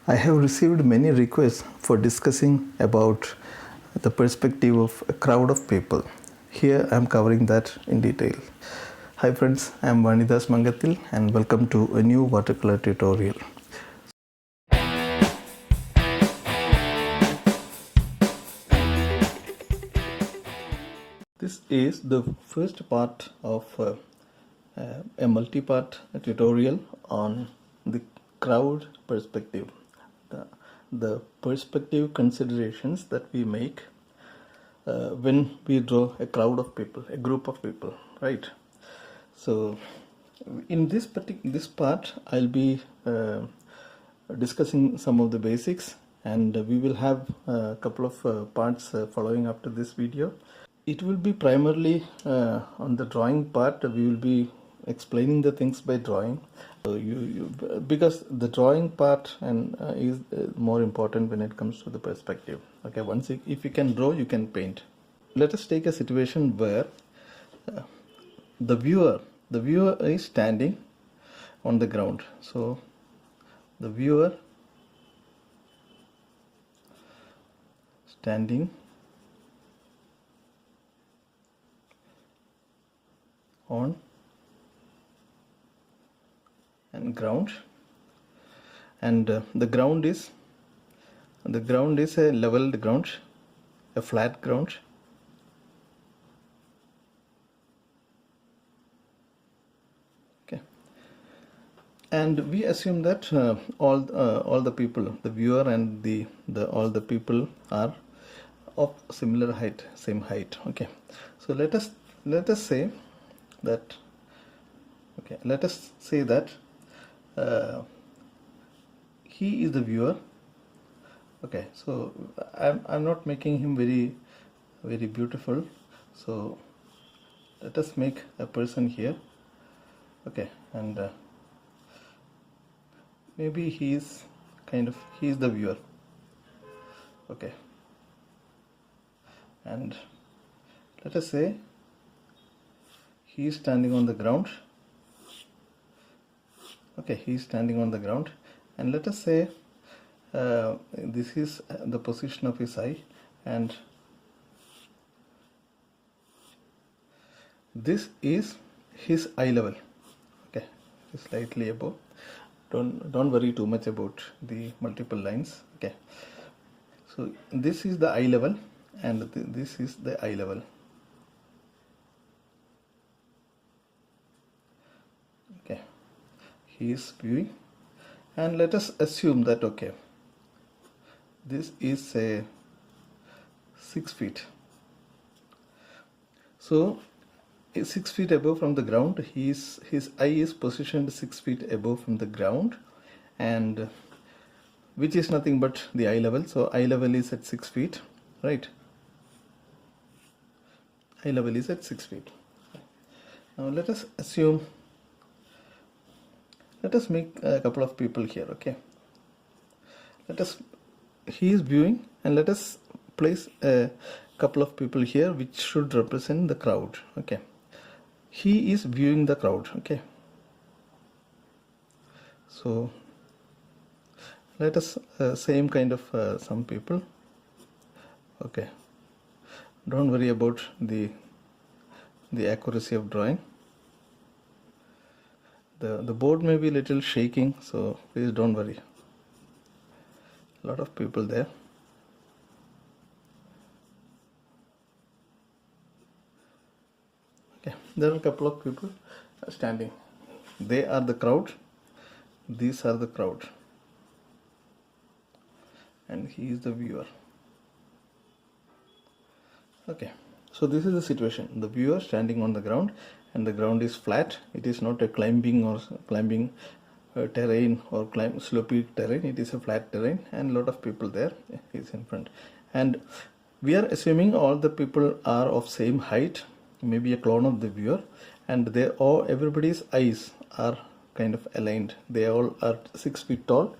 I have received many requests for discussing about the perspective of a crowd of people. Here I am covering that in detail. Hi friends, I am Vanidas and welcome to a new watercolor tutorial. This is the first part of a multi-part tutorial on the crowd perspective. The perspective considerations that we make when we draw a crowd of people, a group of people, right? So in this part I'll be discussing some of the basics, and we will have a couple of parts following after this video. It will be primarily on the drawing part. We will be explaining the things by drawing. So because the drawing part is more important when it comes to the perspective. Okay, if you can draw, you can paint. Let us take a situation where the viewer is standing on the ground. So the viewer standing on and ground, and the ground is a leveled ground, a flat ground. Okay, and we assume that all the people, the viewer and all the people are of similar height, same height. Okay, so let us say that he is the viewer. Okay, so I'm not making him very beautiful, so let us make a person here. Okay, and maybe he is the viewer. Okay, and let us say he is standing on the ground. Okay, he is standing on the ground, and let us say this is the position of his eye, and this is his eye level. Okay, slightly above. Don't worry too much about the multiple lines. Okay, so this is the eye level, and this is the eye level. Okay, he is viewing, and let us assume that okay, this is say 6 feet. So 6 feet above from the ground, his eye is positioned 6 feet above from the ground, and which is nothing but the eye level. So eye level is at 6 feet, right? Eye level is at 6 feet. Now let us assume, let us make a couple of people here. Okay, he is viewing, and let us place a couple of people here which should represent the crowd. Okay, he is viewing the crowd. Okay, so let us same kind of some people. Okay, don't worry about the accuracy of drawing. The board may be a little shaking, so please don't worry. A lot of people there. Okay, there are a couple of people standing. They are the crowd. These are the crowd, and he is the viewer. Okay, so this is the situation. The viewer standing on the ground, and the ground is flat. It is not a climbing terrain or slopey terrain. It is a flat terrain, and a lot of people there is in front. And we are assuming all the people are of same height, maybe a clone of the viewer, and everybody's eyes are kind of aligned. They all are 6 feet tall,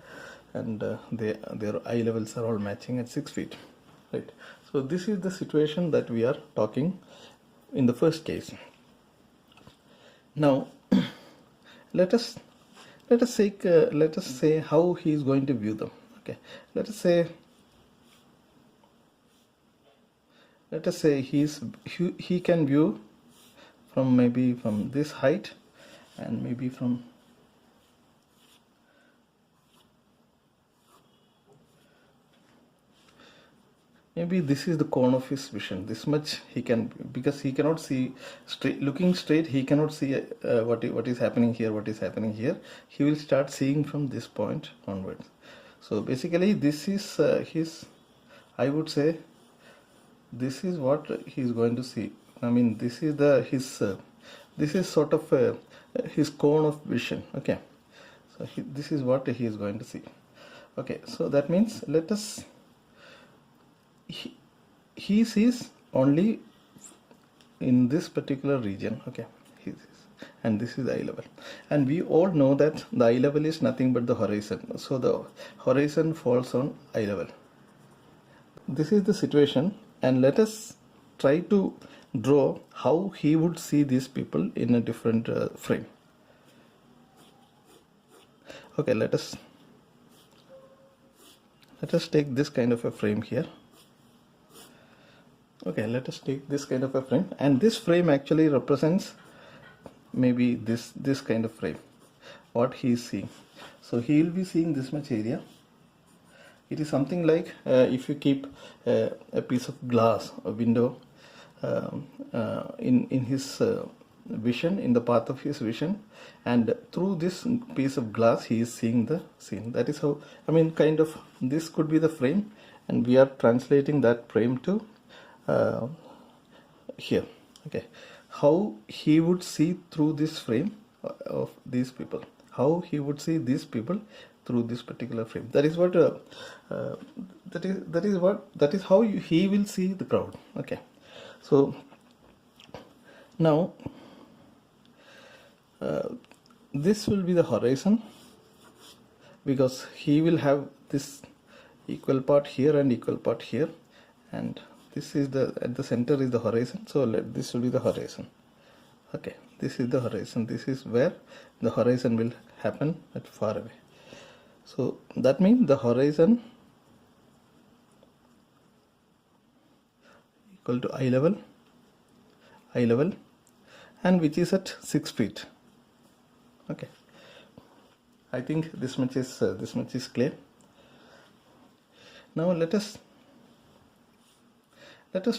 and their eye levels are all matching at 6 feet, right? So this is the situation that we are talking in the first case. Now let us say how he is going to view them. Okay, let us say he can view from maybe from this height, and maybe from maybe this is the cone of his vision. This much he can, because he cannot see straight. Looking straight, he cannot see what is happening here, what is happening here. He will start seeing from this point onwards. So basically, this is his. I would say this is what he is going to see. I mean, this is his. This is sort of his cone of vision. Okay, so this is what he is going to see. Okay, so that means let us. He sees only in this particular region. Okay, he sees, and this is the eye level, and we all know that the eye level is nothing but the horizon. So the horizon falls on eye level. This is the situation, and let us try to draw how he would see these people in a different frame. Okay, let us take this kind of a frame here. Okay, let us take this kind of a frame, and this frame actually represents maybe this kind of frame, what he is seeing. So he will be seeing this much area. It is something like if you keep a piece of glass, a window, in his vision, in the path of his vision, and through this piece of glass he is seeing the scene. That is how, I mean, kind of, this could be the frame, and we are translating that frame to here. Okay, how he would see through this frame of these people, how he would see these people through this particular frame. That is what that is how he will see the crowd. Okay, so now this will be the horizon, because he will have this equal part here and equal part here, and this is at the center is the horizon. So this will be the horizon. Okay, this is the horizon. This is where the horizon will happen at far away. So that means the horizon equal to eye level, and which is at 6 feet. Okay, I think this much is clear. Now let us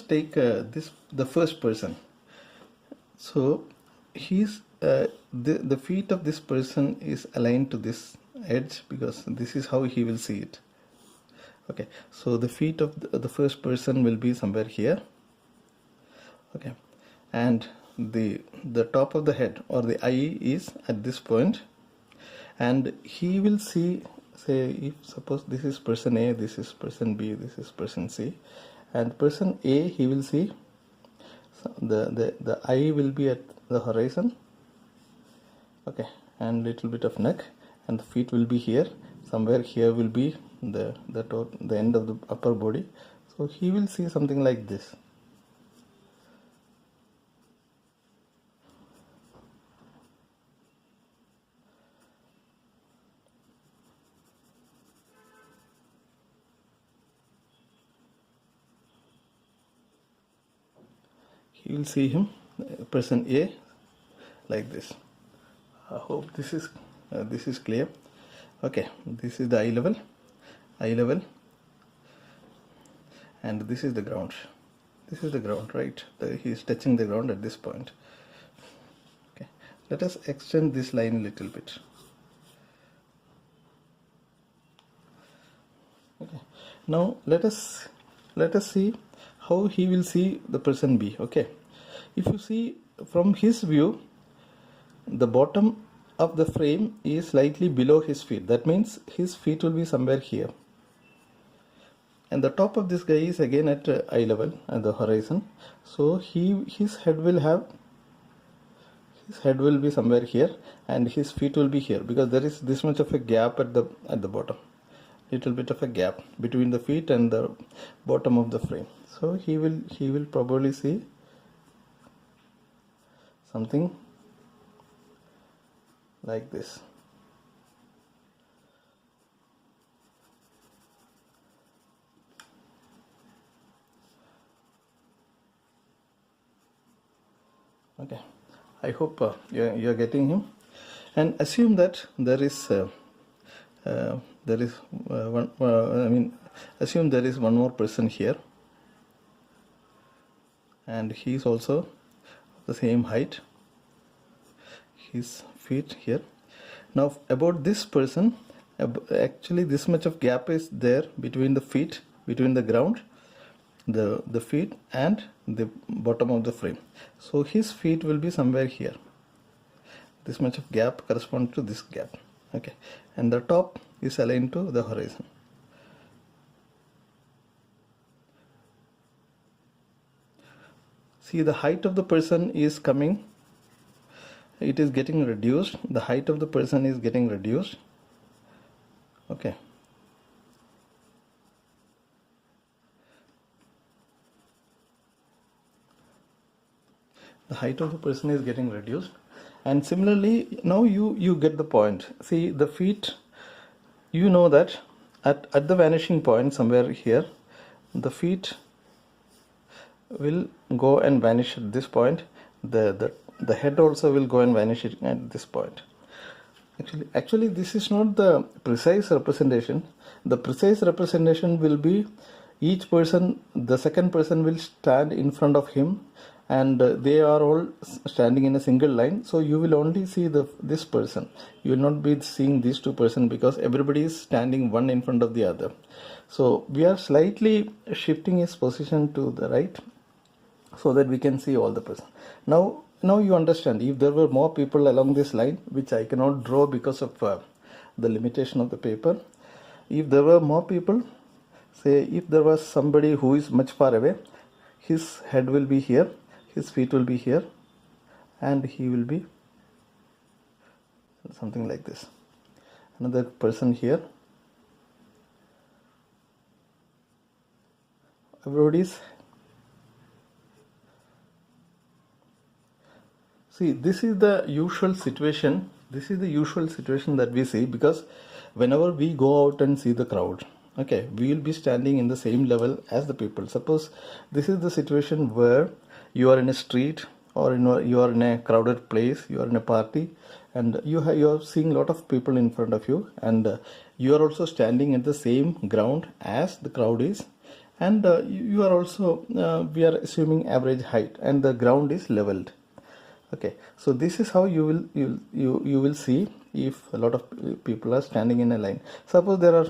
take the first person. So he's the feet of this person is aligned to this edge, because this is how he will see it. Okay, so the feet of the first person will be somewhere here. Okay, and the top of the head or the eye is at this point, and he will see, say, if suppose this is person A, this is person B, this is person C, and person A, he will see the eye will be at the horizon. Okay, and little bit of neck, and the feet will be here. Somewhere here will be the end of the upper body. So he will see something like this. He will see him, person A, like this. I hope this is clear. Okay, this is the eye level, and this is the ground. This is the ground, right? He is touching the ground at this point. Okay, let us extend this line a little bit. Okay, now let us see how he will see the person B. Okay, if you see from his view, the bottom of the frame is slightly below his feet. That means his feet will be somewhere here, and the top of this guy is again at eye level, at the horizon. So his head will be somewhere here, and his feet will be here, because there is this much of a gap at the bottom, little bit of a gap between the feet and the bottom of the frame. So he will probably see something like this. Okay, I hope you're getting him. And assume that there is one. Assume there is one more person here, and he is also the same height. His feet here. Now about this person, actually this much of gap is there between the feet, between the ground, the feet and the bottom of the frame. So his feet will be somewhere here. This much of gap corresponds to this gap. Okay, and the top is aligned to the horizon. See, the height of the person is coming, it is getting reduced, the height of the person is getting reduced. Okay, the height of the person is getting reduced. And similarly, now you get the point. See, the feet, you know that at the vanishing point somewhere here, the feet will go and vanish at this point. The head also will go and vanish at this point. Actually this is not the precise representation. The precise representation will be each person, the second person will stand in front of him, and they are all standing in a single line. So you will only see this person. You will not be seeing these two persons because everybody is standing one in front of the other. So we are slightly shifting his position to the right so that we can see all the person. Now you understand, if there were more people along this line, which I cannot draw because of the limitation of the paper, if there were more people, say if there was somebody who is much far away, his head will be here, his feet will be here, and he will be something like this. Another person here. Everybody's. See, this is the usual situation. This is the usual situation that we see, because whenever we go out and see the crowd, okay, we will be standing in the same level as the people. Suppose this is the situation where you are in a street, or you are in a crowded place, you are in a party, and you are seeing a lot of people in front of you, and you are also standing at the same ground as the crowd is, and you are also we are assuming average height, and the ground is leveled. Okay, so this is how you will see if a lot of people are standing in a line. Suppose there are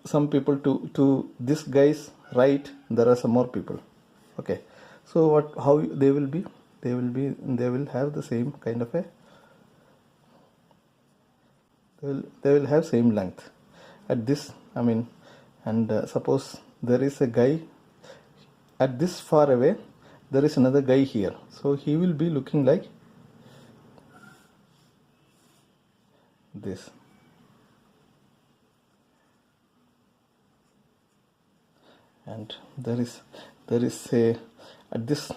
some people to this guy's right, there are some more people. Okay, so how they will be? They will have the same kind of a. They will have same length at this. And suppose there is a guy at this far away. There is another guy here, so he will be looking like this. And there is a at this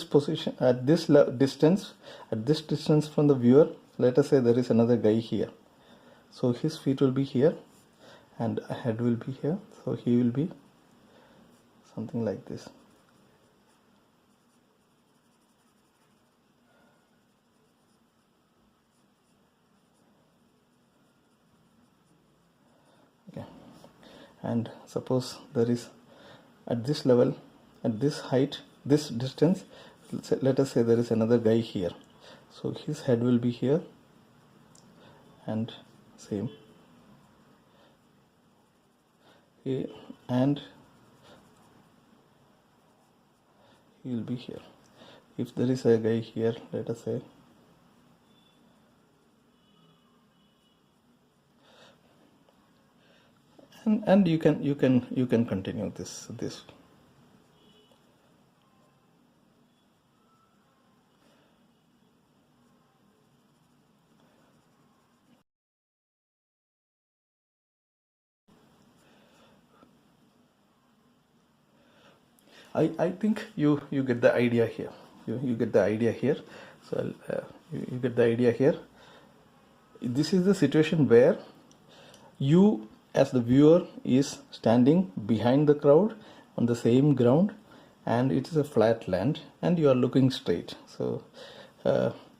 position, at this distance from the viewer, let us say there is another guy here, so his feet will be here and a head will be here, so he will be something like this. Okay, and suppose there is at this level, at this height, this distance, let us say there is another guy here, so his head will be here and same, and he will be here. If there is a guy here, let us say, and you can continue this. I think you get the idea here. You get the idea here. So you get the idea here. This is the situation where as the viewer is standing behind the crowd on the same ground, and it is a flat land and you are looking straight. So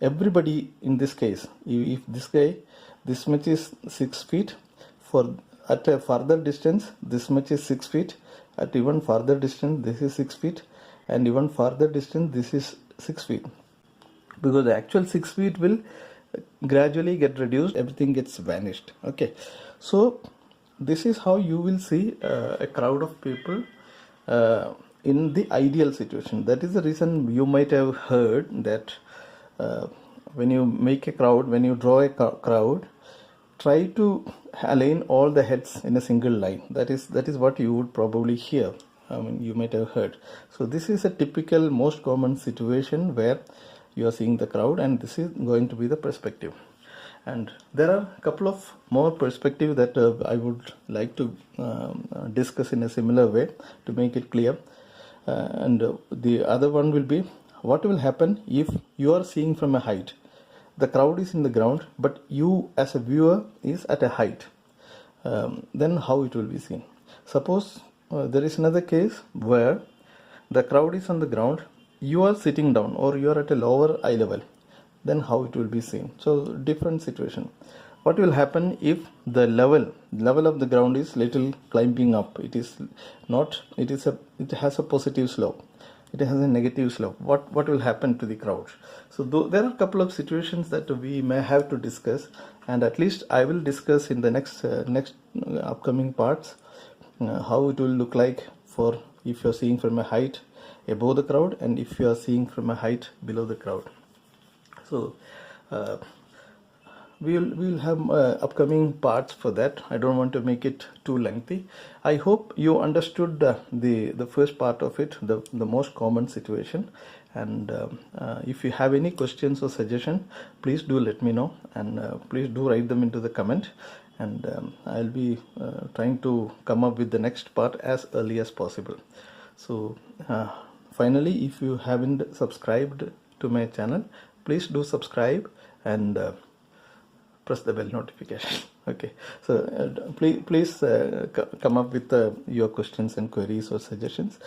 everybody in this case, if this guy, this much is 6 feet, for at a further distance this much is 6 feet, at even further distance this is 6 feet, and even further distance this is 6 feet, because the actual 6 feet will gradually get reduced, everything gets vanished. Okay, so this is how you will see a crowd of people in the ideal situation. That is the reason you might have heard that when you make a crowd, when you draw a crowd, try to align all the heads in a single line. That is what you would probably hear. I mean, you might have heard. So this is a typical, most common situation where you are seeing the crowd, and this is going to be the perspective. And there are a couple of more perspectives that I would like to discuss in a similar way to make it clear. And the other one will be, what will happen if you are seeing from a height? The crowd is in the ground, but you as a viewer is at a height. Then how it will be seen? Suppose there is another case where the crowd is on the ground, you are sitting down, or you are at a lower eye level. Then how it will be seen? So different situation. What will happen if the level of the ground is little climbing up? It is not. It has a positive slope. It has a negative slope. What will happen to the crowd? So there are a couple of situations that we may have to discuss, and at least I will discuss in the next upcoming parts how it will look like for if you are seeing from a height above the crowd and if you are seeing from a height below the crowd. So we will have upcoming parts for that. I don't want to make it too lengthy. I hope you understood the first part of it, the most common situation. And if you have any questions or suggestion, please do let me know, and please do write them into the comment, and I'll be trying to come up with the next part as early as possible. So finally, if you haven't subscribed to my channel, please do subscribe and press the bell notification. Okay, so please come up with your questions and queries or suggestions.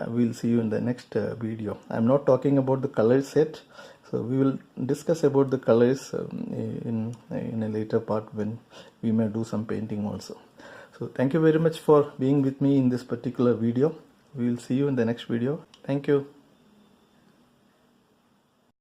We'll see you in the next video. I'm not talking about the color set, so we will discuss about the colors in a later part when we may do some painting also. So thank you very much for being with me in this particular video. We will see you in the next video. Thank you.